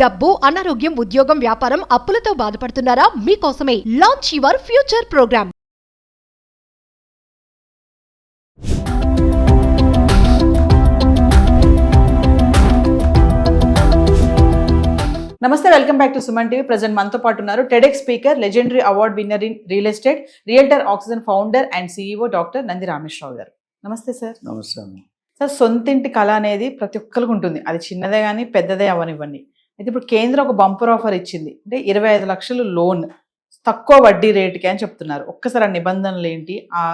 డబ్బు, అనారోగ్యం, ఉద్యోగం, వ్యాపారం, అప్పులతో బాధపడుతున్నారా? మీకోసమే లాంచ్ యువర్ ఫ్యూచర్ ప్రోగ్రామ్. నమస్తే, welcome back to Suman TV. Present మనతో పాటు ఉన్నారు TEDx speaker, legendary award winner in real estate, realtor oxygen founder and CEO doctor Nandi Rameshwar Rao గారు. నమస్తే సార్. నమస్తే అమ్మ. సార్, సొంతింటి కళ అనేది ప్రతి ఒక్కరికి ఉంటుంది. అది చిన్నదే కానీ పెద్దదే అవనివ్వండి. అయితే ఇప్పుడు కేంద్రం ఒక బంపర్ ఆఫర్ ఇచ్చింది. అంటే 25 లక్షలు లోన్ తక్కువ వడ్డీ రేటుకి అని చెప్తున్నారు. ఒక్కసారి ఆ నిబంధనలు ఏంటి, ఆ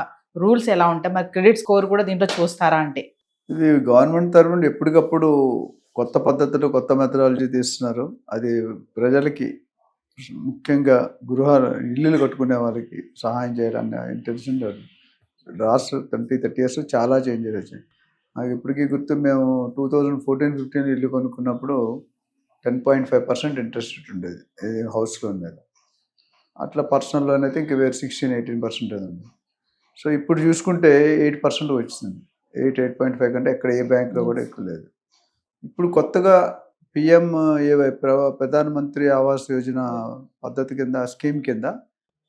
రూల్స్ ఎలా ఉంటాయి, మరి క్రెడిట్ స్కోర్ కూడా దీంట్లో చూస్తారా? అంటే ఇది గవర్నమెంట్ తరఫున ఎప్పటికప్పుడు కొత్త పద్ధతులు, కొత్త మెథడాలజీ తీస్తున్నారు. అది ప్రజలకి, ముఖ్యంగా ఇల్లులు కట్టుకునే వాళ్ళకి సహాయం చేయాలనే ఇంటెన్షన్ లాస్ట్ 30 years చాలా చేంజెస్ వచ్చాయి. నాకు ఇప్పటికీ గుర్తు, మేము 2014-15 ఇల్లు కొనుక్కున్నప్పుడు 10.5% ఇంట్రెస్ట్ ఉండేది హౌస్ లోన్ మీద. అట్లా పర్సనల్ లోన్ అయితే ఇంకా వేరే 16-18% ఉంది. సో ఇప్పుడు చూసుకుంటే 8% వచ్చింది. 8.5 కంటే ఎక్కడ ఏ బ్యాంక్లో కూడా ఎక్కువ లేదు. ఇప్పుడు కొత్తగా PMAY ప్రధానమంత్రి ఆవాస్ యోజన పద్ధతి కింద, స్కీమ్ కింద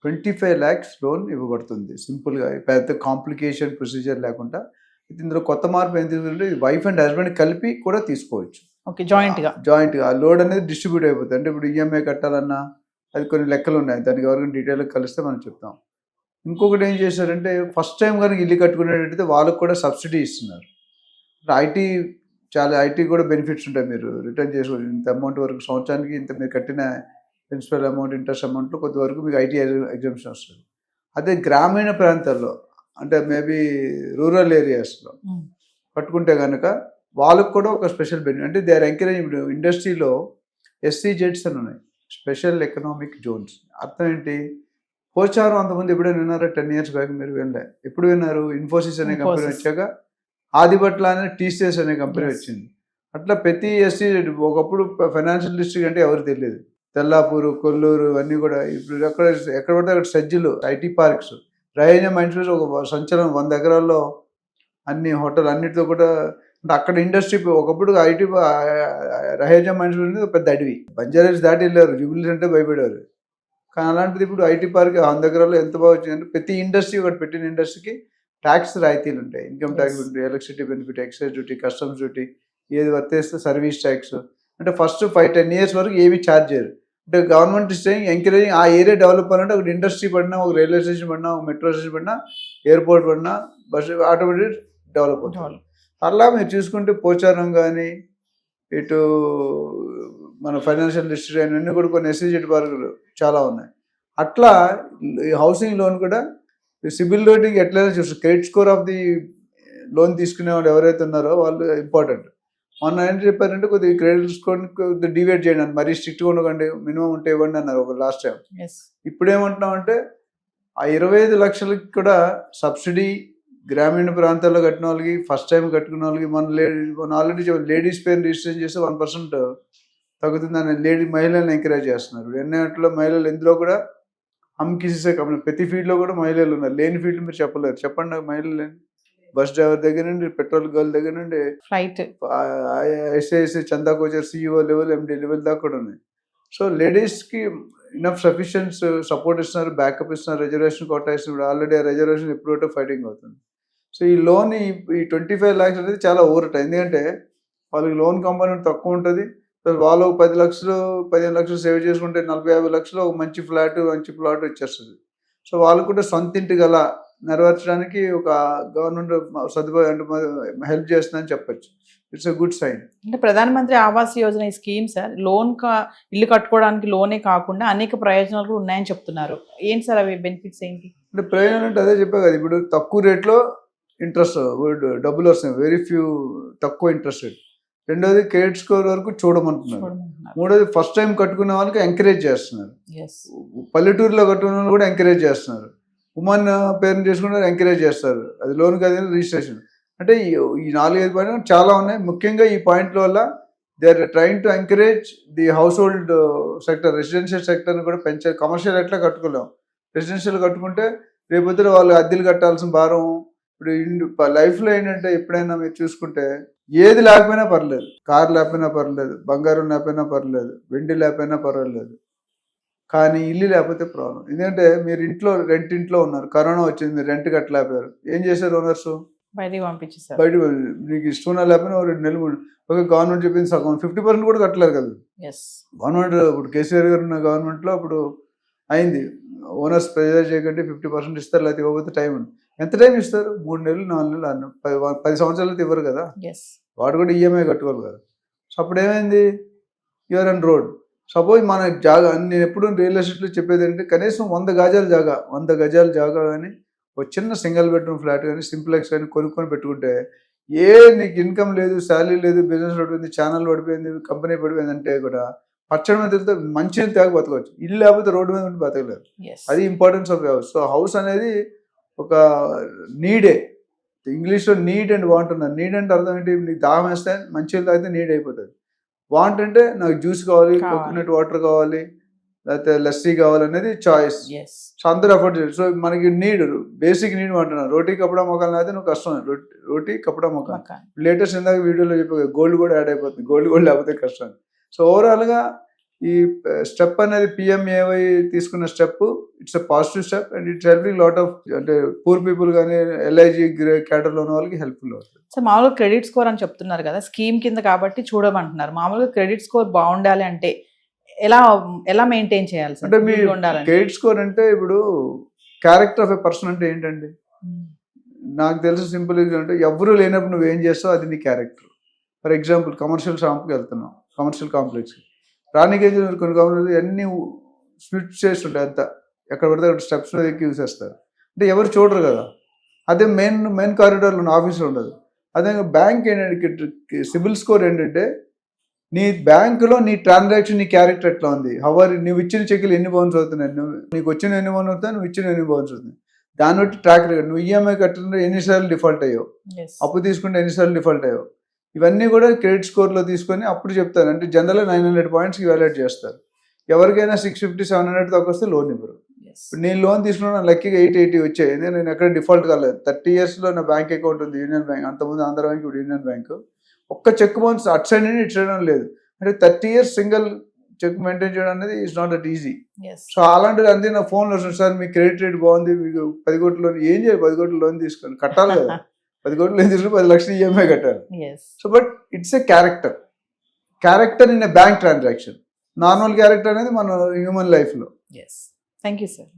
25 lakhs లోన్ ఇవ్వబడుతుంది. సింపుల్గా, పెద్ద కాంప్లికేషన్ ప్రొసీజర్ లేకుండా. ఇందులో కొత్త మార్పు ఏం తీసుకుంటే, వైఫ్ అండ్ హస్బెండ్ కలిపి కూడా తీసుకోవచ్చు. ఓకే, జాయింట్గా ఆ లోడ్ అనేది డిస్ట్రిబ్యూట్ అయిపోతుంది. అంటే ఇప్పుడు EMI కట్టాలన్నా అది కొన్ని లెక్కలు ఉన్నాయి, దానికి ఎవరికైనా డీటెయిల్గా కలిస్తే మనం చెప్తాం. ఇంకొకటి ఏం చేశారంటే, ఫస్ట్ టైం కనుక ఇల్లు కట్టుకునేటట్టయితే వాళ్ళకు కూడా సబ్సిడీ ఇస్తున్నారు. ఐటీ కూడా బెనిఫిట్స్ ఉంటాయి. మీరు రిటర్న్ చేసుకోవచ్చు. ఇంత అమౌంట్ వరకు సంవత్సరానికి ఇంత మీరు కట్టిన ప్రిన్సిపల్ అమౌంట్, ఇంట్రెస్ట్ అమౌంట్లో కొంతవరకు మీకు ఐటీ ఎగ్జామ్షన్ వస్తుంది. అదే గ్రామీణ ప్రాంతాల్లో, అంటే మేబీ రూరల్ ఏరియాస్లో కట్టుకుంటే కనుక వాళ్ళకు కూడా ఒక స్పెషల్ బెనిఫిట్. అంటే దే ఆర్ ఎంకరేజ్. ఇప్పుడు ఇండస్ట్రీలో SEZs అని ఉన్నాయి, స్పెషల్ ఎకనామిక్ జోన్స్. అర్థం ఏంటి? పోచారం అంతమంది ఎప్పుడైనా విన్నారా? 10 years బ్యాక్ మీరు వినలే. ఎప్పుడు విన్నారు? ఇన్ఫోసిస్ అనే కంపెనీ వచ్చాక ఆదిబట్ల అనే TCS అనే కంపెనీ వచ్చింది. అట్లా ప్రతి SEZ, ఒకప్పుడు ఫైనాన్షియల్ డిస్ట్రిక్ట్ అంటే ఎవరు తెలియదు. తెల్లాపూరు, కొల్లూరు అన్నీ కూడా. ఇప్పుడు ఎక్కడ పడితే అక్కడ సజ్జులు, IT పార్క్స్, రహేజా మైండ్స్ ఒక సంచలనం. 100 ఎకరాల్లో అన్ని హోటల్ అన్నిటితో కూడా. అంటే అక్కడ ఇండస్ట్రీ ఒకప్పుడు IT రహేజా మైండ్స్ పెద్ద అడవి. బంజారాస్ దాటి వెళ్ళారు, జూబిలీస్ అంటే భయపడేవారు. కానీ అలాంటిది ఇప్పుడు IT పార్క్ 100 ఎకరాల్లో ఎంత బాగా వచ్చిందంటే, ప్రతి ఇండస్ట్రీ, ఒకటి పెట్టిన ఇండస్ట్రీకి ట్యాక్స్ రాయితీలు ఉంటాయి. ఇన్కమ్ ట్యాక్స్ ఉంటాయి, electricity benefit, excise duty, customs duty, ఏది వర్తిస్తే సర్వీస్ ట్యాక్స్. అంటే ఫస్ట్ 5-10 years వరకు ఏమీ ఛార్జ్ చేయరు. అంటే గవర్నమెంట్ ఇస్తే ఎంకరేజింగ్. ఆ ఏరియా డెవలప్ అవ్వాలంటే ఒక ఇండస్ట్రీ పడినా, ఒక రైల్వే స్టేషన్ పడినా, ఒక మెట్రో స్టేషన్ పడినా, ఎయిర్పోర్ట్ పడినా, బస్సు ఆటోమేటిక్ డెవలప్ అవుతుంది. అలా మీరు చూసుకుంటే పోచారం కానీ, ఇటు మన ఫైనాన్షియల్ డిస్ట్రిక్ట్ అన్నీ కూడా కొన్ని SEZ పార్కులు చాలా ఉన్నాయి. అట్లా హౌసింగ్ లోన్ కూడా సిబిల్ రేటింగ్ ఎట్లయినా చూస్తారు. Credit score of the loan తీసుకునే వాళ్ళు ఎవరైతే ఉన్నారో వాళ్ళు ఇంపార్టెంట్. మొన్న ఏం చెప్పారంటే, కొద్దిగా క్రెడిట్ స్కోర్ డివైడ్ చేయండి, మరీ స్ట్రిక్ట్గా ఉండకండి, మినిమం ఉంటే ఇవ్వండి అన్నారు ఒక లాస్ట్ టైం. ఇప్పుడు ఏమంటున్నామంటే, ఆ 25 లక్షలకి కూడా సబ్సిడీ గ్రామీణ ప్రాంతాల్లో కట్టిన వాళ్ళకి, ఫస్ట్ టైం కట్టుకున్న వాళ్ళకి, మన ఆల్రెడీ లేడీస్ పేరు రిజిస్ట్రేషన్ చేస్తే 1% తగ్గుతుందని మహిళలను ఎంకరేజ్ చేస్తున్నారు. ఎన్నట్లో మహిళలు, ఇందులో కూడా కిసే కంపెనీ, ప్రతి ఫీల్డ్లో కూడా మహిళలు ఉన్నారు. లేని ఫీల్డ్ మీరు చెప్పలేరు. చెప్పండి నాకు మహిళలు లేని. బస్ డ్రైవర్ దగ్గర నుండి, పెట్రోల్ గర్ల్ దగ్గర నుండి, ఫ్లైట్ SIS చందా coacher, CEO level, MD level దాకా కూడా ఉన్నాయి. సో లేడీస్కి ఇనఫ్ సఫిషియెంట్ సపోర్ట్ ఇస్తున్నారు, బ్యాకప్ ఇస్తున్నారు, రిజర్వేషన్ కోటా ఇస్తున్నారు. ఆల్రెడీ ఆ రిజర్వేషన్ ఎప్పుడో ఫైటింగ్ అవుతుంది. సో ఈ లోన్, ఈ 25 lakhs అనేది చాలా ఊరట. ఎందుకంటే వాళ్ళకి లోన్ కాంపోనెంట్ తక్కువ ఉంటుంది. వాళ్ళు 10 లక్షలు 15 లక్షలు సేవ్ చేసుకుంటే 40-50 లక్షలు ఒక మంచి ప్లాట్ వచ్చేస్తుంది. సో వాళ్ళు కూడా సొంత ఇంటి గల నెరవేర్చడానికి ఒక గవర్నమెంట్ సదుపాయం అంటే హెల్ప్ చేస్తుందని చెప్పచ్చు. It's a good sign. అంటే ప్రధానమంత్రి ఆవాస్ యోజన ఈ స్కీమ్ సార్, ఇల్లు కట్టుకోవడానికి లోనే కాకుండా అనేక ప్రయోజనాలు కూడా ఉన్నాయని చెప్తున్నారు. ఏంటి సార్ అవి బెనిఫిట్స్ ఏంటి? అంటే ప్రయోజనం అంటే అదే చెప్పా కదా, ఇప్పుడు తక్కువ రేట్లో ఇంట్రెస్ట్ డబ్బులు వస్తున్నాయి, వెరీ ఫ్యూ, తక్కువ ఇంట్రెస్ట్ రేట్. రెండోది క్రెడిట్ స్కోర్ వరకు చూడమంటున్నారు. మూడోది ఫస్ట్ టైం కట్టుకునే వాళ్ళకి ఎంకరేజ్ చేస్తున్నారు. పల్లెటూరులో కట్టుకునే వాళ్ళు కూడా ఎంకరేజ్ చేస్తున్నారు. ఉమెన్ పేరెంట్ చేసుకుంటే ఎంకరేజ్ చేస్తారు. అది లోన్ కాదు, రిజిస్ట్రేషన్. అంటే ఈ 4-5 పాయింట్లు చాలా ఉన్నాయి. ముఖ్యంగా ఈ పాయింట్ల వల్ల they are trying to encourage the household sector, residential సెక్టర్ని కూడా పెంచాలి. కమర్షియల్ ఎట్లా కట్టుకోలేం, రెసిడెన్షియల్ కట్టుకుంటే రేపొద్దున వాళ్ళు అద్దెలు కట్టాల్సిన భారం. ఇప్పుడు లైఫ్లో ఏంటంటే, ఎప్పుడైనా మీరు చూసుకుంటే ఏది లేకపోయినా పర్లేదు, కారు లేకపోయినా పర్లేదు, బంగారం లేకపోయినా పర్లేదు, వెండి లేకపోయినా పర్వాలేదు, కానీ ఇల్లు లేకపోతే ప్రాబ్లం. ఎందుకంటే మీరు ఇంట్లో ఉన్నారు, కరోనా వచ్చింది, మీరు రెంట్ కట్టలేకపోయారు, ఏం చేశారు ఓనర్స్? బయటికి పంపించేసారు. బయట మీకు ఇష్టం లేకపోయినా 2 నెలలు ఒక గవర్నమెంట్ చెప్పింది సగం 50% కూడా కట్టలేరు కదా. గవర్నమెంట్ ఇప్పుడు కేసీఆర్ గారు ఉన్న గవర్నమెంట్లో అప్పుడు అయింది, ఓనర్స్ ప్రెజర్ చేయకండి 50% ఇస్తారు, లేకపోతే ఇవ్వకపోతే టైం ఉంది. ఎంత టైం ఇస్తారు? 3 నెలలు, 4 నెలలు, 6 నెలలు, 10 సంవత్సరాలు ఇవ్వరు కదా. వాడు కూడా ఈఎంఐ కట్టుకోవాలి కదా. సో అప్పుడు ఏమైంది? You're and road. సపోజ్ మన జాగా, నేను ఎప్పుడు రియల్ ఎస్టేట్లో చెప్పేది ఏంటంటే కనీసం 100 గజాల జాగా కానీ ఒక చిన్న సింగిల్ బెడ్రూమ్ ఫ్లాట్ కానీ సింప్లెక్స్ కానీ కొనుక్కొని పెట్టుకుంటే నీకు ఇన్కమ్ లేదు, శాలరీ లేదు, బిజినెస్ పడిపోయింది, ఛానల్ పడిపోయింది, కంపెనీ పడిపోయింది అంటే కూడా పచ్చడి మీద తిరిగితే మంచిగా తాగి బతకవచ్చు. ఇల్లు లేకపోతే రోడ్డు మీద ఉండి బతకలేరు. అది importance of house. So house అనేది ఒక నీడే. ఇంగ్లీష్లో నీడ్ అండ్ వాంట్ ఉన్నారు. నీడ్ అంటే అర్థం ఏంటి? నీకు దాహం వేస్తే మంచిగా తాగితే నీడ్ అయిపోతుంది. వాంట్ అంటే నాకు జ్యూస్ కావాలి, కోకోనట్ వాటర్ కావాలి, లేకపోతే లస్సీ కావాలనేది చాయిస్. సో అందరూ అఫోర్డ్ చేయాలి. సో మనకి నీడ్, బేసిక్ నీడ్ అంటున్నారు. రోటీ కపడా మొక్కలు అయితే నువ్వు కష్టం. రోటీ కపడా మొక్క లేటెస్ట్ ఇందాక వీడియోలో చెప్పే గోల్డ్ కూడా యాడ్ అయిపోతుంది. గోల్డ్ లేకపోతే కష్టం. సో ఓవరాల్గా ఈ స్టెప్ అనేది పిఎంఏవై తీసుకున్న step, it's a positive step and it's helping lot of, అంటే పూర్ పీపుల్ కానీ ఎల్ఐజీ క్యాడర్లో ఉన్న వాళ్ళకి హెల్ప్ఫుల్ అవుతుంది. సో మామూలుగా క్రెడిట్ స్కోర్ అని చెప్తున్నారు కదా, స్కీమ్ కింద కాబట్టి చూడమంటున్నారు. మామూలుగా క్రెడిట్ స్కోర్ బాగుండాలి అంటే ఎలా మెయింటైన్ చేయాలి సార్? అంటే మీ క్రెడిట్ స్కోర్ అంటే ఇప్పుడు క్యారెక్టర్ ఆఫ్ ఎ పర్సన్ అంటే ఏంటండి? నాకు తెలిసి సింపుల్ అంటే ఎవరు లేనప్పుడు నువ్వేం చేస్తావు అది నీ క్యారెక్టర్. ఫర్ ఎగ్జాంపుల్ కమర్షియల్ షాప్కి వెళ్తున్నావు, కమర్షియల్ కాంప్లెక్స్కి రానికి ఏం చేస్తారు? కొన్ని కాంప్లెక్స్ అన్ని స్విచ్ చేస్తుంటాయి, అంతా ఎక్కడ పడితే అక్కడ స్టెప్స్ మీద ఎక్కి చూసేస్తారు. అంటే ఎవరు చూడరు కదా. అదే మెయిన్ కారిడార్లో ఉన్న ఆఫీస్లో ఉండదు. అదే బ్యాంక్ ఏంటంటే సిబిల్ స్కోర్ ఏంటంటే నీ బ్యాంకులో నీ ట్రాన్సాక్షన్, నీ క్యారెక్టర్ ఎట్లా ఉంది, నువ్వు ఇచ్చిన చెక్కులు ఎన్ని బౌన్స్ అవుతున్నాయి, నీకు వచ్చిన ఎన్ని బౌన్స్ అవుతాయి, నువ్వు ఇచ్చిన ఎన్ని బౌన్స్ అవుతుంది, దాన్ని బట్టి ట్రాక్ రికార్డ్. నువ్వు ఈఎంఐ కట్టిన ఎన్నిసార్లు డిఫాల్ట్ అయ్యావు, అప్పు తీసుకుంటే ఎన్నిసార్లు డిఫాల్ట్ అయ్యావు, ఇవన్నీ కూడా క్రెడిట్ స్కోర్లో తీసుకొని అప్పుడు చెప్తారు. అంటే జనరల్గా 900 పాయింట్స్కి వాల్యుయేట్ చేస్తారు. ఎవరికైనా 650, 700 దాకా వస్తే లోన్ ఇవ్వరు. నేను లోన్ తీసుకున్నా లక్కీగా 880 వచ్చాయి. నేను ఎక్కడ డిఫాల్ట్ కాలేదు. 30 yearsలో నా బ్యాంక్ అకౌంట్ ఉంది, యూనియన్ బ్యాంక్. అంతకుముందు ఆంధ్ర బ్యాంక్, ఇప్పుడు యూనియన్ బ్యాంక్. ఒక్క చెక్ బౌన్స్ అటు సైడ్ నుండి ఇటు చేయడం లేదు. అంటే 30 years సింగిల్ చెక్ మెయింటైన్ చేయడం అనేది is not that easy. So అలాంటిది అంతే నా ఫోన్లో వస్తుంది, సార్ మీ క్రెడిట్ రేట్ బాగుంది, మీకు 10 కోట్ల లోన్. ఏం చేయాలి? 10 కోట్ల లోన్ తీసుకొని కట్టాలి కదా. 10 కోట్ల లోన్ తీసుకుని 10 లక్షలు ఈఎంఐ కట్టాలి. So but it's a character in a bank transaction. Normal character అనేది మన హ్యూమన్ లైఫ్లో. Thank you sir.